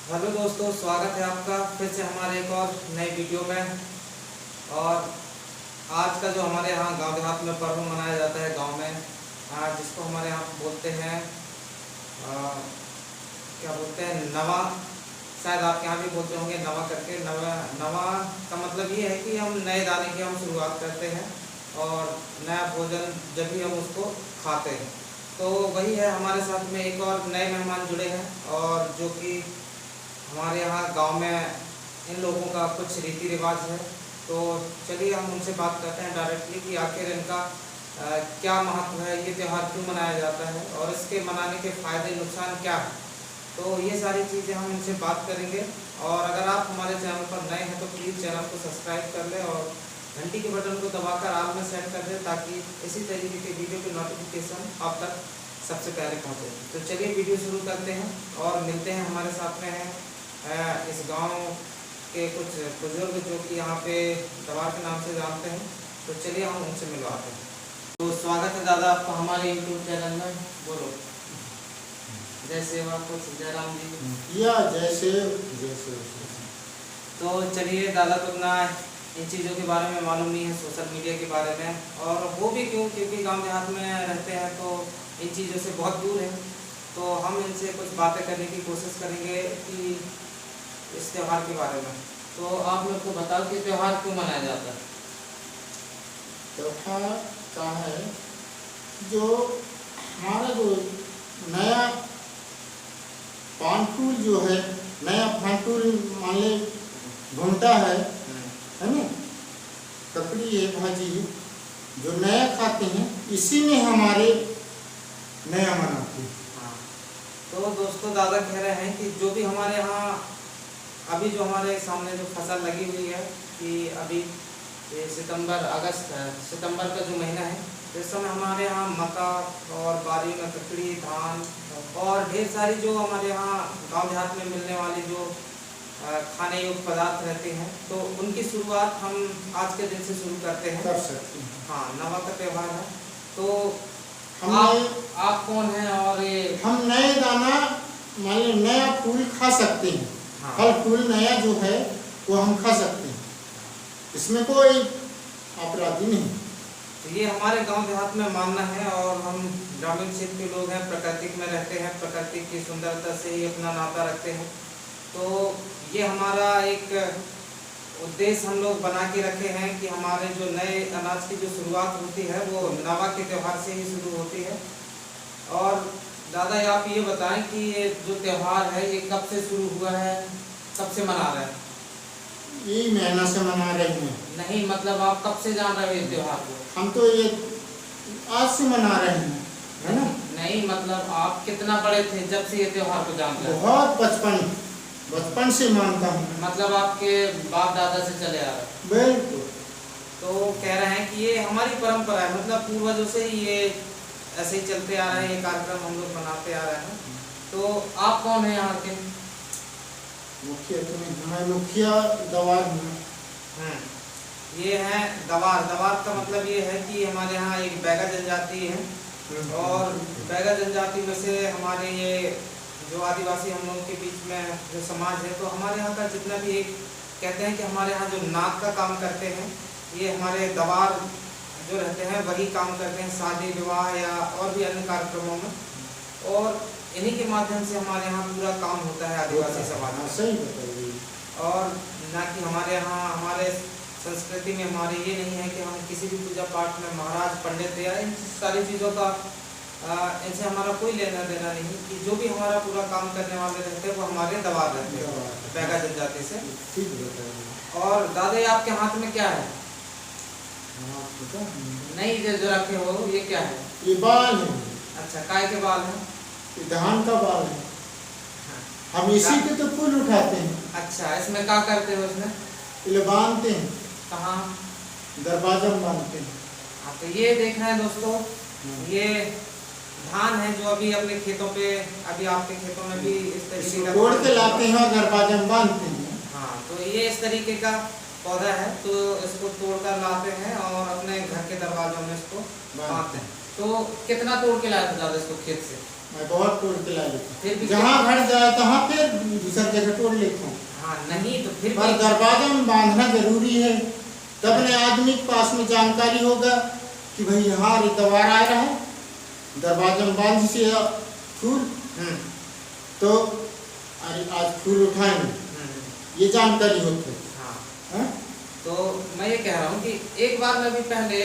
Hello दोस्तों, स्वागत है आपका फिर से हमारे एक और नए वीडियो में। और आज का जो हमारे यहाँ गांव देहात में पर्व मनाया जाता है गांव में, जिसको हमारे यहाँ बोलते हैं क्या बोलते हैं, नवा। शायद आपके यहाँ भी बोलते होंगे नवा करके। नवा नवा का मतलब ये है कि हम नए दाने की हम शुरुआत करते हैं और नया भोजन जब भी हम उसको खाते हैं। तो वही है, हमारे साथ में एक और नए मेहमान जुड़े हैं और जो कि हमारे यहाँ गांव में इन लोगों का कुछ रीति रिवाज है। तो चलिए हम उनसे बात करते हैं डायरेक्टली कि आखिर इनका क्या महत्व है, ये त्यौहार क्यों मनाया जाता है और इसके मनाने के फ़ायदे नुकसान क्या है। तो ये सारी चीज़ें हम इनसे बात करेंगे। और अगर आप हमारे चैनल पर नए हैं तो प्लीज़ चैनल को सब्सक्राइब कर लें और घंटी के बटन को दबाकर ऑल में सेट कर दें, ताकि इसी तरीके के वीडियो की नोटिफिकेशन आप तक सबसे पहले पहुँचे। तो चलिए वीडियो शुरू करते हैं और मिलते हैं। हमारे साथ में हैं इस गांव के कुछ बुजुर्ग जो कि यहाँ पे दवार के नाम से जानते हैं। तो चलिए हम उनसे मिलवाते हैं। तो स्वागत है दादा आपका हमारे यूट्यूब चैनल में। बोलो जय सेवा कुछ जयराम जी या जैसे जैसे। तो चलिए दादा, तो ना इन चीज़ों के बारे में मालूम नहीं है, सोशल मीडिया के बारे में। और वो भी क्योंकि गांव देहात में रहते हैं तो इन चीज़ों से बहुत दूर है। तो हम इनसे कुछ बातें करने की कोशिश करेंगे कि इस त्यौहार के बारे में। तो आप मेरे को बताओ कि त्यौहार क्यों मनाया जाता है। त्योहार का है जो हमारा जो नया पानफूल जो है, नया फानफूल मान ले घूमता है ना, ककड़ी है भाजी जो नया खाते हैं, इसी में हमारे नया मनाते हैं। हाँ, तो दोस्तों दादा कह रहे हैं कि जो भी हमारे यहाँ अभी जो हमारे सामने जो फसल लगी हुई है कि अभी ये सितंबर अगस्त है, सितंबर का जो महीना है, इस समय हमारे यहाँ मक्का और बारी में ककड़ी धान और ढेर सारी जो हमारे यहाँ गांव देहात में मिलने वाली जो खाने योग्य पदार्थ रहते हैं, तो उनकी शुरुआत हम आज के दिन से शुरू करते हैं। कर सकते हैं। हाँ, नवा का त्यौहार है। तो हम आप कौन हैं और ये हम नए दाना मान लो नया फूल खा सकते हैं। हाँ। फल फूल नया जो है वो हम खा सकते हैं, इसमें कोई अपराधी नहीं। तो ये हमारे गांव देहात में मानना है। और हम ग्रामीण क्षेत्र के लोग हैं, प्रकृति में रहते हैं, प्रकृति की सुंदरता से ही अपना नाता रखते हैं। तो ये हमारा एक उद्देश्य हम लोग बना के रखे हैं कि हमारे जो नए अनाज की जो शुरुआत होती है वो नवा के त्यौहार से ही शुरू होती है। और दादा आप ये बताएं कि ये जो त्यौहार है ये कब से शुरू हुआ है, कब से मना रहे हैं। यही महीना से मना रहे हैं। नहीं, मतलब आप कब से जान रहे हो ये त्यौहार को। हम तो ये आज से मना रहे हैं, है ना। नहीं, मतलब आप कितना बड़े थे जब से ये त्यौहार को जानते हैं। बहुत बचपन से मानता हूँ। मतलब आपके बाप दादा से चले आ रहे। बिल्कुल। तो कह रहे हैं कि ये हमारी परंपरा है, मतलब पूर्वजों से ही ये ऐसे ही चलते आ रहे हैं, ये कार्यक्रम हम लोग मनाते आ रहे हैं। तो आप कौन है यहाँ के। मुखिया तो नहीं, मैं मुखिया दवार हूँ। ये है दवार। दवार का मतलब ये है कि हमारे यहाँ एक बैगा जनजाति है और बैगा जनजाति में से हमारे ये जो आदिवासी हम लोगों के बीच में जो समाज है, तो हमारे यहाँ का जितना भी एक कहते हैं कि हमारे यहाँ जो नाक का काम करते हैं, ये हमारे दवार जो रहते हैं वही काम करते हैं शादी विवाह या और भी अन्य कार्यक्रमों में। और इन्हीं के माध्यम से हमारे यहाँ पूरा काम होता है आदिवासी समाज में। सही बताइए। और ना कि हमारे यहाँ हमारे संस्कृति में हमारे ये नहीं है कि हम किसी भी पूजा पाठ में महाराज पंडित या इन सारी चीज़ों का इनसे हमारा कोई लेना देना नहीं। कि जो भी हमारा पूरा काम करने वाले रहते हैं वो हमारे दवार रहते हैं बैगा जनजाति से। ठीक बताइए। और दादा आपके हाथ में क्या है। नहीं, जो रखे हो ये क्या है। ये बाल है। अच्छा, काय के बाल है। ये धान का बाल है। हम इसी के तो फूल उठाते हैं। अच्छा, इसमें क्या करते हो। इसमें इले बांधते हैं। कहाँ। दरवाजा में बांधते हैं। हाँ, तो ये देख रहे हैं दोस्तों, ये धान है जो अभी अपने खेतों पे, अभी आपके खेतों में भी इस तरीके का तोड़ के लाते हैं और दरवाजा में बांधते हैं। हाँ, तो ये इस तरीके का पौधा है, तो इसको तोड़कर लाते हैं और अपने घर के दरवाजों में इसको बांधते हैं। तो कितना तोड़ के लाए थे दादा इसको खेत से। मैं बहुत तोड़ के ला लेता फिर हूँ, भी जहाँ घट जाए तहाँ फिर दूसरी जगह तोड़ लेता हूँ। हाँ नहीं तो फिर पर भी दरवाजा में बांधना जरूरी है, तब न आदमी के पास में जानकारी होगा कि भाई यहाँ रे दवार आ रहा है, दरवाजा में बांध से फूल तो अरे आज फूल उठाएंगे, ये जानकारी होती है। हाँ तो मैं ये कह रहा हूँ कि एक बार मैं भी पहले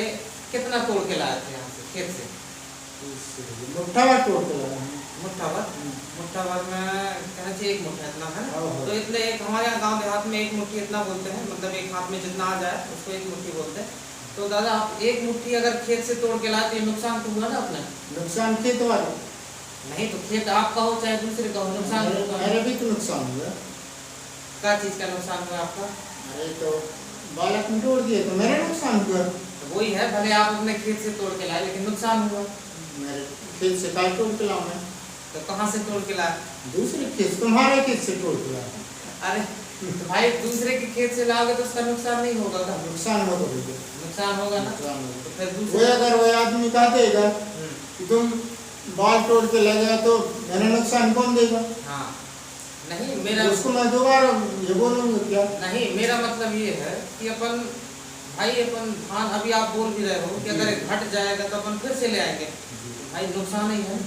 कितना तोड़ के लाए थे यहाँ से खेत से, मुट्ठा भर तोड़ के लाया है। मुट्ठा भर में कहना चाहिए एक मुट्ठा इतना है ना, हाँ। तो इतने एक हमारे यहाँ गांव देहात में एक मुट्ठी इतना बोलते हैं, मतलब एक हाथ में जितना आ जाए उसको एक मुट्ठी बोलते हैं। तो दादा आप एक मुट्ठी अगर खेत से तोड़ के लाए तो ये नुकसान तो हुआ ना अपना? नुकसान खेत वाले नहीं तो खेत आपका हो चाहे दूसरे का हो, नुकसान होगा। मेरे भी तो नुकसान हुआ। क्या चीज़ का नुकसान हुआ आपका? अरे तो बालक में तोड़ दिए तो मेरा नुकसान हुआ। तो वही है, भले आप अपने खेत से तोड़ के लाए लेकिन नुकसान हुआ। मेरे खेत से काय तोड़ के लाऊं मैं? तो कहाँ से तोड़ के लाए? दूसरे खेत, तुम्हारे खेत से तोड़ के लाया। अरे तो भाई दूसरे के खेत से लाओगे तो उसका नुकसान नहीं होगा क्या? नुकसान होगा भैया, नुकसान होगा ना। नुकसान होगा। तो फिर वो दूसरे अगर वो आदमी कह देगा कि तुम बाल तोड़ के ले गए तो मेरा नुकसान कौन देगा? हाँ नहीं मेरा उसको मैं दोबारा ये बोलूँगा क्या? नहीं मेरा मतलब ये है कि अपन धान अभी आप बोल भी रहे हो कि अगर घट जाएगा तो अपन फिर से ले आएंगे, भाई नुकसान ही है।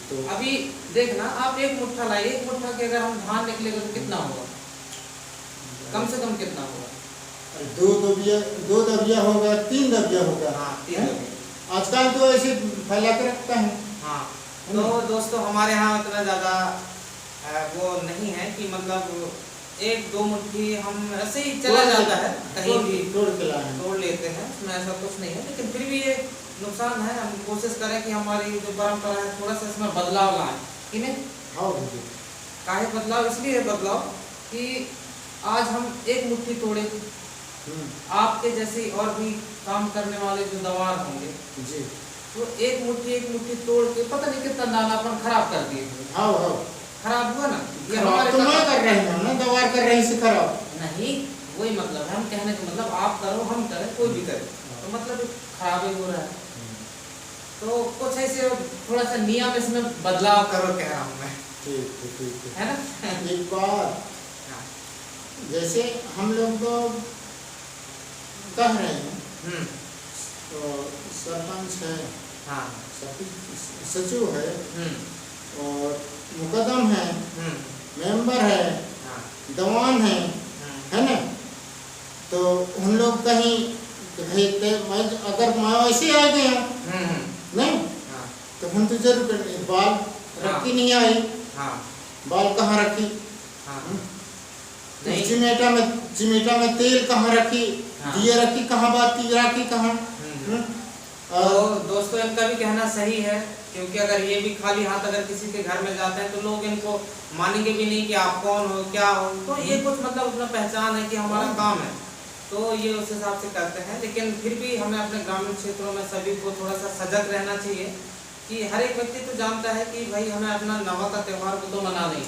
तो अभी देखना आप एक मुट्ठा लाइए, एक मुट्ठा के अगर हम धान निकलेगा तो कितना होगा, कम से कम कितना होगा? दो दबिया होगा, 3 दबिया होगा। हाँ 3 दबिया। आजकल तो ऐसे फैला के रखता है। हाँ तो दोस्तों हमारे यहाँ इतना ज़्यादा वो नहीं है कि मतलब 1-2 मुट्ठी हम ऐसे ही चला जाता है, कहीं भी तोड़ लेते हैं, उसमें ऐसा कुछ नहीं है। लेकिन फिर भी ये नुकसान है, हम कोशिश करें कि हमारी जो परंपरा है थोड़ा सा इसमें बदलाव लाएं कि नहीं। हाँ काहे बदलाव? इसलिए बदलाव कि आज हम एक मुट्ठी तोड़े, आपके जैसे और भी काम करने वाले जो दवार होंगे जी, तो एक मुट्ठी तोड़ के पता नहीं कितना दानापन खराब कर दिए। हाँ खराब हुआ ना, ये हमारे तो मैं कर रहे हैं ना, दवार कर रहे से खराब नहीं, वही मतलब है हम कहने का मतलब आप करो हम करें कोई भी करे तो मतलब खराब ही हो रहा है। तो कुछ ऐसे थोड़ा सा नियम इसमें बदलाव करो कह रहा हूँ मैं। ठीक है ना। एक बात, जैसे हम लोग तो कह रहे हैं तो सरपंच है, हाँ सचिव है और मुकदम है, मेंबर है, दवान है ना, तो हम लोग कहीं भेजते, मैं अगर मैं ऐसे आ गया नहीं तो हम तो जरूर करेंगे। बाल रखी नहीं आई, बाल कहाँ रखी, चिमेटा में तेल कहाँ रखी, दिया रखी कहाँ, बाती रखी कहाँ। तो दोस्तों इनका भी कहना सही है, क्योंकि अगर ये भी खाली हाथ अगर किसी के घर में जाते हैं तो लोग इनको मानेंगे भी नहीं कि आप कौन हो क्या हो। तो ये कुछ मतलब अपना पहचान है कि हमारा काम है, तो ये उस हिसाब से करते हैं। लेकिन फिर भी हमें अपने ग्रामीण क्षेत्रों में सभी को थोड़ा सा सजग रहना चाहिए कि हर एक व्यक्ति तो जानता है कि भाई हमें अपना नवा का त्यौहार को तो मनाना ही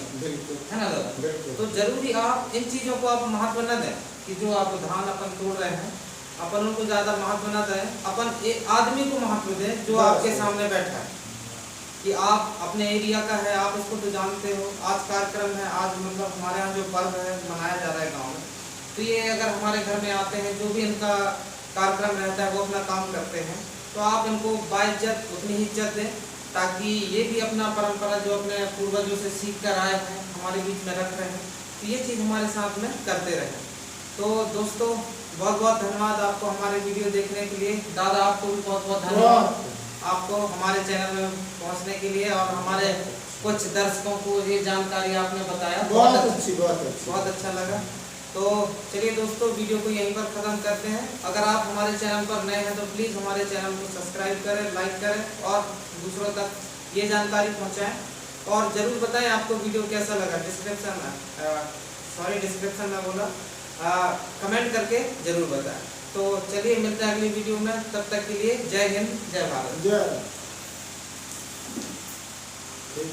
है ना दादा। तो जरूरी आप इन चीज़ों को आप महत्व न दें कि जो आप धान अपन तोड़ रहे हैं अपन उनको ज़्यादा महत्व न दें, अपन एक आदमी को महत्व दें जो आपके सामने बैठा है कि आप अपने एरिया का है, आप इसको तो जानते हो। आज कार्यक्रम है, आज मतलब हमारे यहाँ जो पर्व है मनाया जा रहा है गाँव में, तो ये अगर हमारे घर में आते हैं जो भी इनका कार्यक्रम रहता है वो अपना काम करते हैं, तो आप इनको बाइज्जत उतनी ही इज्जत दें ताकि ये भी अपना परंपरा जो अपने पूर्वजों से सीख कर आए हैं हमारे बीच में रख रहे हैं, तो ये चीज़ हमारे साथ में करते रहें। तो दोस्तों बहुत बहुत धन्यवाद आपको हमारे वीडियो देखने के लिए। दादा आपको भी बहुत बहुत धन्यवाद आपको हमारे चैनल में पहुंचने के लिए और हमारे कुछ दर्शकों को ये जानकारी आपने बताया, बहुत अच्छा लगा। तो चलिए दोस्तों वीडियो को यहीं पर ख़त्म करते हैं। अगर आप हमारे चैनल पर नए हैं तो प्लीज़ हमारे चैनल को सब्सक्राइब करें, लाइक करें और दूसरों तक ये जानकारी पहुंचाएं और ज़रूर बताएं आपको वीडियो कैसा लगा। डिस्क्रिप्शन में बोला कमेंट करके ज़रूर बताएं। तो चलिए मिलते हैं अगली वीडियो में, तब तक के लिए जय हिंद जय भारत।